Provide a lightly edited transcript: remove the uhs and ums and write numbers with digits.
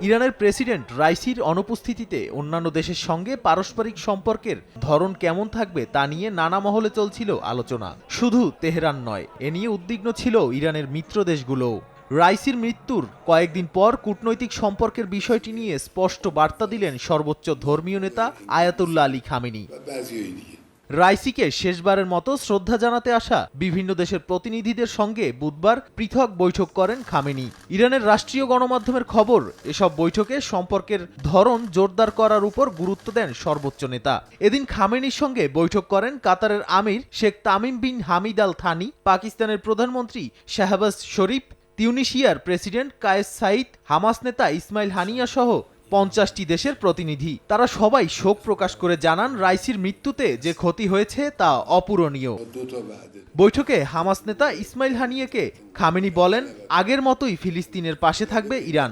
ইরানের প্রেসিডেন্ট রাইসির অনুপস্থিতিতে অন্যান্য দেশের সঙ্গে পারস্পরিক সম্পর্কের ধরন কেমন থাকবে তা নিয়ে নানা মহলে চলছিল আলোচনা। শুধু তেহরান নয়, এ নিয়ে উদ্বিগ্ন ছিল ইরানের মিত্র দেশগুলোও। রাইসির মৃত্যুর কয়েকদিন পর কূটনৈতিক সম্পর্কের বিষয়টি নিয়ে স্পষ্ট বার্তা দিলেন সর্বোচ্চ ধর্মীয় নেতা আয়াতুল্লাহ আলী খামেনি। রাইসিকে শেষবারের মতো শ্রদ্ধা জানাতে আসা বিভিন্ন দেশের প্রতিনিধিদের সঙ্গে বুধবার পৃথক বৈঠক করেন খামেনি। ইরানের রাষ্ট্রীয় গণমাধ্যমের খবর, এসব বৈঠকে সম্পর্কের ধরন জোরদার করার উপর গুরুত্ব দেন সর্বোচ্চ নেতা। এদিন খামেনির সঙ্গে বৈঠক করেন কাতারের আমির শেখ তামিম বিন হামিদ আল থানি, পাকিস্তানের প্রধানমন্ত্রী শাহবাজ শরীফ, তিউনিশিয়ার প্রেসিডেন্ট কায়েস সাইদ, হামাস নেতা ইসমাইল হানিয়া সহ 50টি দেশের প্রতিনিধি। তারা সবাই শোক প্রকাশ করে জানান, রাইসির মৃত্যুতে যে ক্ষতি হয়েছে তা অপূরণীয়। বৈঠকে হামাস নেতা ইসমাইল হানিয়াকে খামেনি বলেন, আগের মতোই ফিলিস্তিনের পাশে থাকবে ইরান।